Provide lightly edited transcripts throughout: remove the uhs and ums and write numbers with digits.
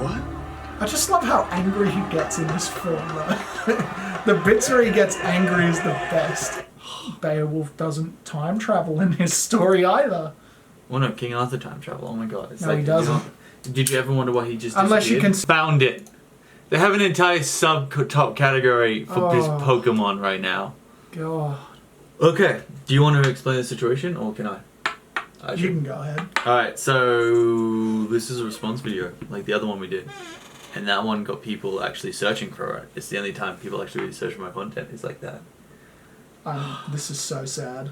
What? I just love how angry he gets in this film, though. The bits where he gets angry is the best. Beowulf doesn't time travel in his story either. Well, no, King Arthur time travel. Oh my god. It's No, like, he doesn't. Did you ever wonder why he just Unless you disappeared? can... Found it. They have an entire top category for this Pokemon right now. God. Okay. Do you want to explain the situation, or can I? You can go ahead. Alright, so this is a response video, like the other one we did. And that one got people actually searching for it. It's the only time people actually really search for my content is like that. This is so sad.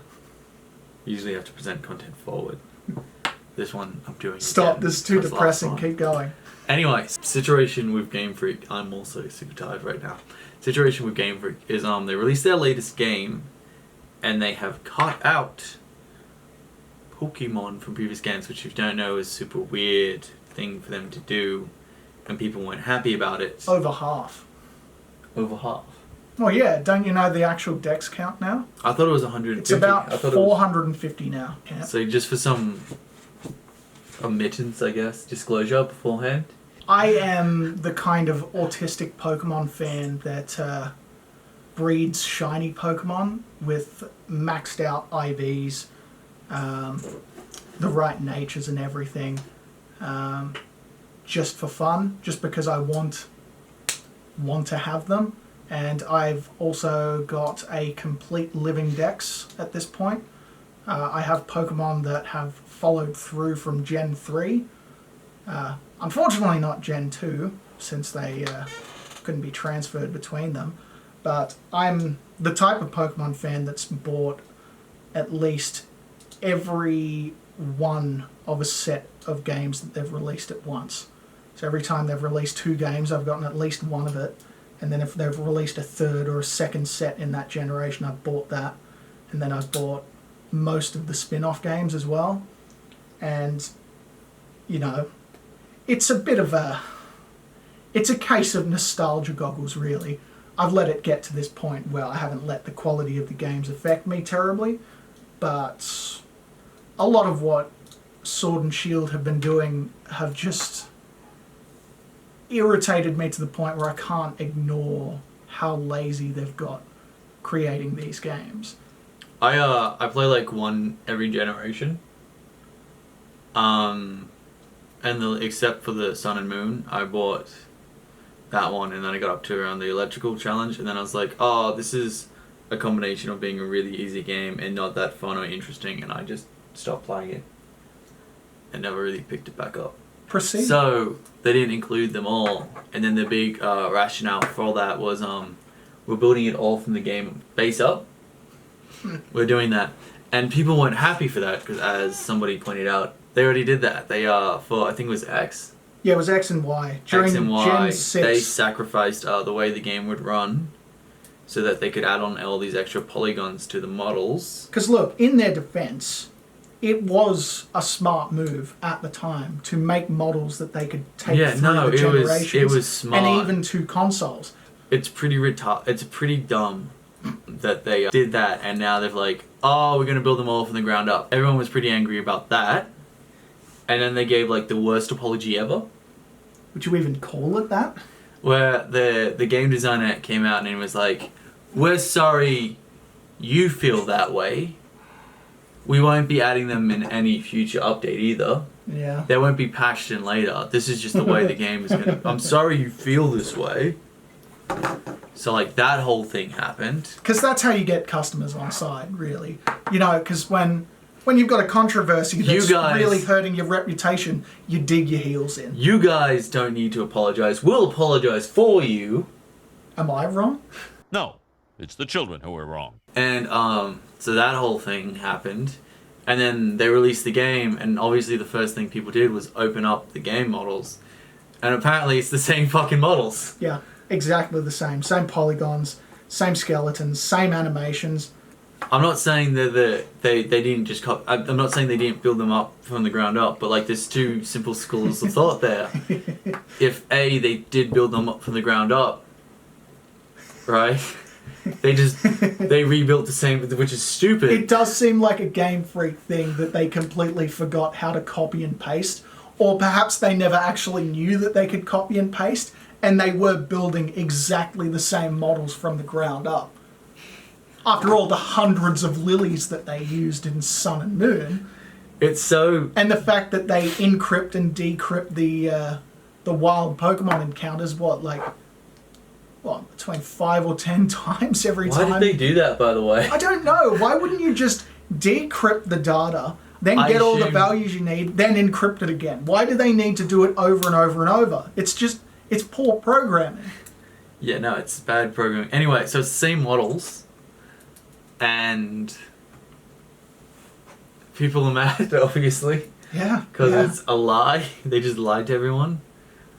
Usually you have to present content forward. This one I'm doing Stop, again. this is too That's depressing. last one. Keep going. Anyway, situation with Game Freak. I'm also super tired right now. Situation with Game Freak is they released their latest game and they have cut out Pokemon from previous games, which if you don't know is a super weird thing for them to do, and people weren't happy about it. Over half. Over half. Well, yeah, don't you know the actual dex count now? I thought it was 150. It's about I thought 450 now. Yeah. So just for some omittance, I guess, disclosure beforehand. I am the kind of autistic Pokemon fan that breeds shiny Pokemon with maxed out IVs, the right natures and everything, just for fun, just because I want to have them. And I've also got a complete living dex at this point. I have Pokemon that have followed through from Gen 3. Unfortunately not Gen 2, since they couldn't be transferred between them. But I'm the type of Pokemon fan that's bought at least every one of a set of games that they've released at once. So every time they've released 2 games, I've gotten at least one of it. And then if they've released a third or a second set in that generation, I've bought that. And then I've bought most of the spin-off games as well. And, you know, it's a bit of a... It's a case of nostalgia goggles, really. I've let it get to this point where I haven't let the quality of the games affect me terribly. But a lot of what Sword and Shield have been doing have just irritated me to the point where I can't ignore how lazy they've got creating these games. I play like one every generation. Except for the Sun and Moon, I bought that one, and then I got up to around the Electrical Challenge, and then I was like, oh, this is a combination of being a really easy game and not that fun or interesting, and I just stopped playing it and never really picked it back up. Proceed. So they didn't include them all, and then the big rationale for all that was we're building it all from the game base up. We're doing that, and people weren't happy for that because, as somebody pointed out, they already did that. They for I think it was X. Yeah, it was X and Y. During X and Y, Gen 6, they sacrificed the way the game would run, so that they could add on all these extra polygons to the models. Because look, in their defense, it was a smart move at the time to make models that they could take through the generations. It was smart. And even to consoles. It's pretty It's pretty dumb that they did that, and now they're like, oh, we're going to build them all from the ground up. Everyone was pretty angry about that. And then they gave like the worst apology ever. Would you even call it that? Where the game designer came out and he was like, we're sorry you feel that way. We won't be adding them in any future update either. Yeah. They won't be patched in later. This is just the way the game is going to... I'm sorry you feel this way. So like that whole thing happened. Because that's how you get customers on side, really. You know, because when you've got a controversy that's really hurting your reputation, you dig your heels in. You guys don't need to apologize. We'll apologize for you. Am I wrong? No, it's the children who are wrong. And so that whole thing happened. And then they released the game, and obviously the first thing people did was open up the game models. And apparently it's the same fucking models. Yeah, exactly the same. Same polygons, same skeletons, same animations. I'm not saying that they didn't just I'm not saying they didn't build them up from the ground up, but like there's two simple schools of thought there. If A, they did build them up from the ground up, right? They rebuilt the same, which is stupid. It does seem like a Game Freak thing that they completely forgot how to copy and paste Or perhaps they never actually knew that they could copy and paste, and they were building exactly the same models from the ground up. After all, the hundreds of lilies that they used in Sun and Moon, It's so and the fact that they encrypt and decrypt the wild Pokemon encounters, between 5 or 10 times every Why time? did they do that, by the way? I don't know. Why wouldn't you just decrypt the data, then I get all the assume- values you need, then encrypt it again? Why do they need to do it over and over and over? It's poor programming. Yeah, no, it's bad programming. Anyway, so it's the same models, and people are mad, obviously, Yeah. because yeah. it's a lie. They just lied to everyone.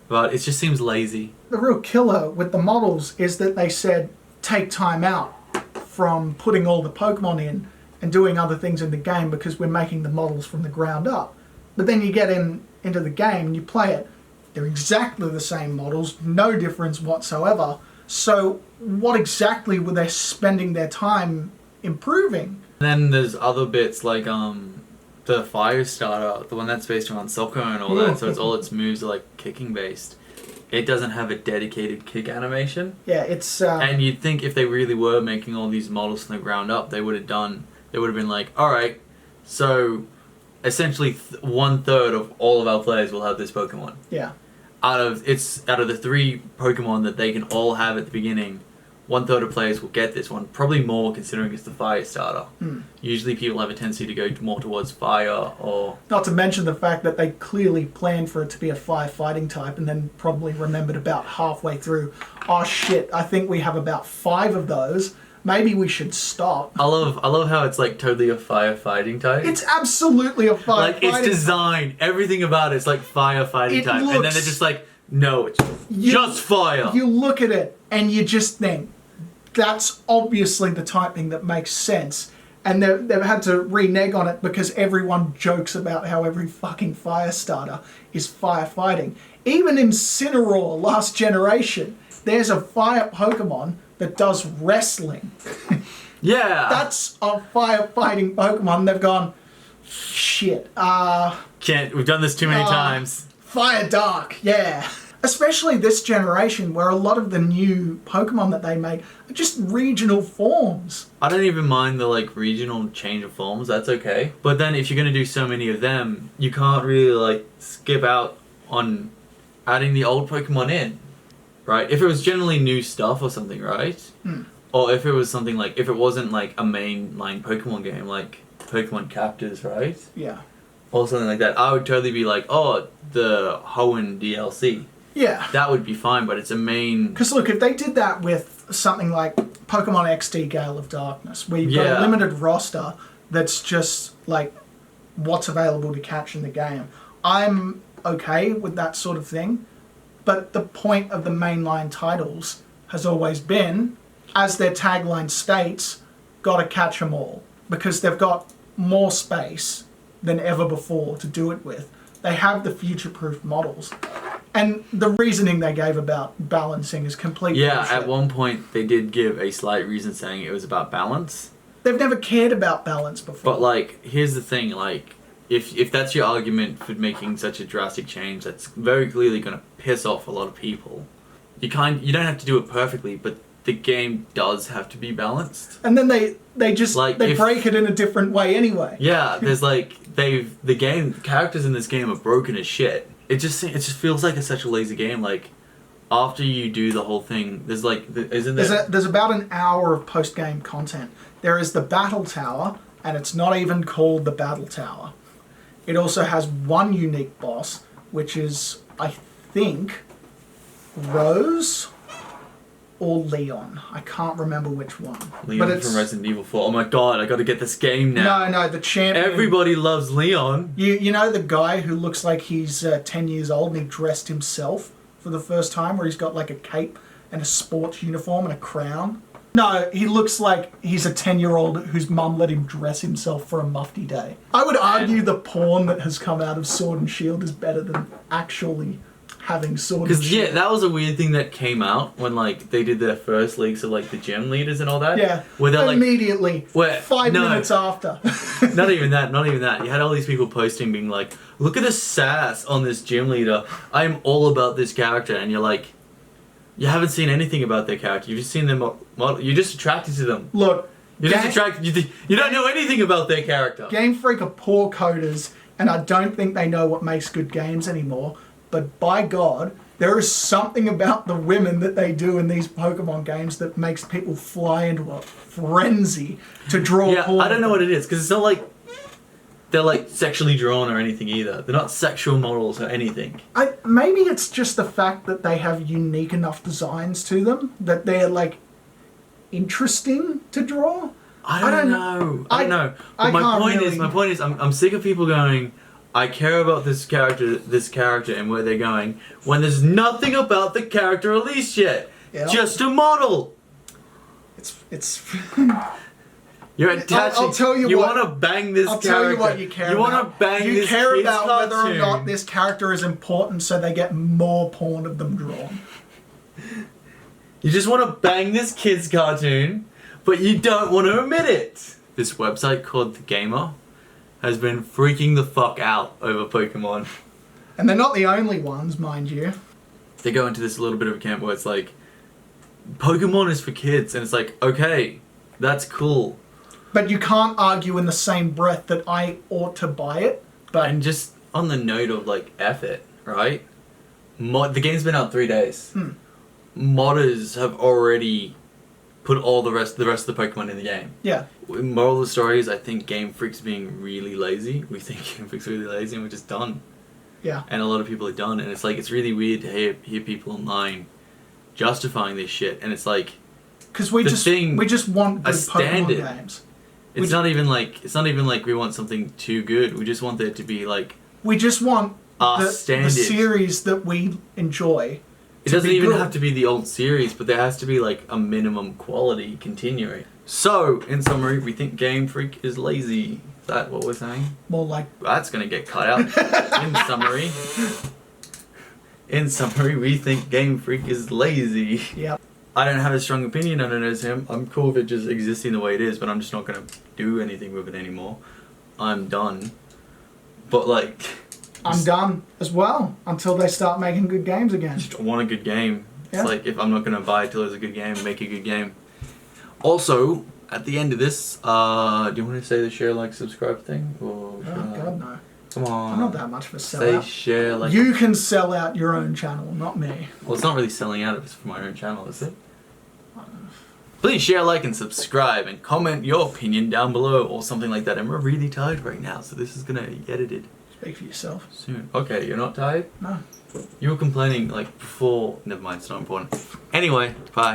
But it just seems lazy. The real killer with the models is that they said take time out from putting all the Pokemon in and doing other things in the game because we're making the models from the ground up. But then you get into the game and you play it. They're exactly the same models, no difference whatsoever. So what exactly were they spending their time improving? Then there's other bits like the Fire Starter, the one that's based around soccer and all that, so it's all its moves are like kicking based. It doesn't have a dedicated kick animation. Yeah, it's... And you'd think if they really were making all these models from the ground up, they would have been like, alright, so essentially 1/3 of all of our players will have this Pokemon. yeah. Out of the 3 Pokemon that they can all have at the beginning, 1/3 of players will get this one. Probably more considering it's the Fire Starter. Usually people have a tendency to go more towards Fire or... Not to mention the fact that they clearly planned for it to be a firefighting type and then probably remembered about halfway through, oh shit, I think we have about 5 of those. Maybe we should stop. I love how it's like totally a firefighting type. It's absolutely a firefighting like it's designed, everything about it's like firefighting It type. And then they're looks- just like, no, it's just fire. You look at it and you just think, that's obviously the typing that makes sense. And they've had to renege on it because everyone jokes about how every fucking fire starter is firefighting. Even in Cineroar Last Generation, there's a fire Pokemon that does wrestling. Yeah. That's a firefighting Pokemon. They've gone, shit, We've done this too many times. Fire Dark, yeah. Especially this generation where a lot of the new Pokemon that they make are just regional forms. I don't even mind the like regional change of forms, that's okay. But then if you're gonna do so many of them, you can't really like skip out on adding the old Pokemon in. Right? If it was generally new stuff or something, right? Or if it was something like, if it wasn't like a mainline Pokemon game, like Pokemon Captors, right? Yeah. Or something like that, I would totally be like, oh, the Hoenn DLC. Yeah. That would be fine, but it's a main... Because look, if they did that with something like Pokemon XD Gale of Darkness, where you've got Yeah. a limited roster that's just like what's available to catch in the game, I'm okay with that sort of thing. But the point of the mainline titles has always been, as their tagline states, gotta catch 'em all. Because they've got more space than ever before to do it with. They have the future-proof models. And the reasoning they gave about balancing is complete Yeah, bullshit. at one point they did give a slight reason saying it was about balance. They've never cared about balance before. But like, here's the thing, like, if that's your argument for making such a drastic change, that's very clearly going to piss off a lot of people. You don't have to do it perfectly, but the game does have to be balanced. And then they just Like, they if- break it in a different way anyway. Yeah, there's like the characters in this game are broken as shit. It just feels like it's such a lazy game. Like, after you do the whole thing, there's like There's about an hour of post-game content. There is the Battle Tower, and it's not even called the Battle Tower. It also has one unique boss, which is, I think, Rose or Leon. I can't remember which one. Leon but it's, from Resident Evil 4. Oh my god, I got to get this game now. No, the champion. Everybody loves Leon. You know the guy who looks like he's 10 years old and he dressed himself for the first time, where he's got like a cape and a sports uniform and a crown? No, he looks like he's a 10-year-old whose mum let him dress himself for a mufti day. I would argue the porn that has come out of Sword and Shield is better than actually having Sword and Because Shield. yeah, that was a weird thing that came out when like they did their first leaks of like the gem leaders and all that. Yeah, Where they're like, immediately, where- 5 no. minutes after. not even that. You had all these people posting, being like, "Look at the sass on this gym leader. I am all about this character," and you're like, you haven't seen anything about their character. You've just seen them model. You're just attracted to them. Look, You're just attracted. You don't know anything about their character. Game Freak are poor coders, and I don't think they know what makes good games anymore. But by God, there is something about the women that they do in these Pokemon games that makes people fly into a frenzy to draw. Yeah, porn. I don't know what it is because it's not like they're like sexually drawn or anything either. They're not sexual models or anything. Maybe it's just the fact that they have unique enough designs to them that they're like interesting to draw. I don't know. I don't know. But I my can't point really- is, I'm sick of people going, I care about this character and where they're going, when there's nothing about the character released yet. Yeah. Just a model. It's. You're attaching. I'll tell you you what- want to bang this I'll character. tell you what you care You about. want to bang You this care kid's about whether or cartoon. not this character is important, so they get more porn of them drawn. You just want to bang this kid's cartoon, but you don't want to admit it. This website called The Gamer has been freaking the fuck out over Pokemon. And they're not the only ones, mind you. They go into this little bit of a camp where it's like, Pokemon is for kids, and it's like, okay, that's cool. But you can't argue in the same breath that I ought to buy it. But And just on the note of like effort, right? The game's been out 3 days. Modders have already put all the rest of the Pokemon in the game. yeah, Moral of the story is, I think Game Freak's being really lazy. We think Game Freak's really lazy, and we're just done. yeah. And a lot of people are done, and it's like, it's really weird to hear people online justifying this shit, and it's like, Because we The just thing- want a good Pokemon standard. games. it's not even like we want something too good. We just want there to be like, We just want Our the standard. series that we enjoy. it to doesn't be even good. have to be the old series, but there has to be like a minimum quality continuing. So, in summary, we think Game Freak is lazy. Is that what we're saying? More like That's gonna get cut out. In summary, we think Game Freak is lazy. yeah. I don't have a strong opinion on it as him. I'm cool with it just existing the way it is, but I'm just not gonna do anything with it anymore. I'm done. But like, I'm done as well until they start making good games again. just want a good game. Yeah. It's like, if I'm not gonna buy it till there's a good game, make a good game. Also, at the end of this, do you want to say the share, like, subscribe thing? Or Oh God, no. Come on. I'm not that much of a Say sellout. share, like. You can sell out your own channel, not me. Well, it's not really selling out if it's for my own channel, is it? Please share, like, and subscribe, and comment your opinion down below, or something like that. And we're really tired right now, so this is gonna be edited Speak for yourself. soon. Okay, you're not tired? No. You were complaining, like, before. Never mind, it's not important. Anyway, bye.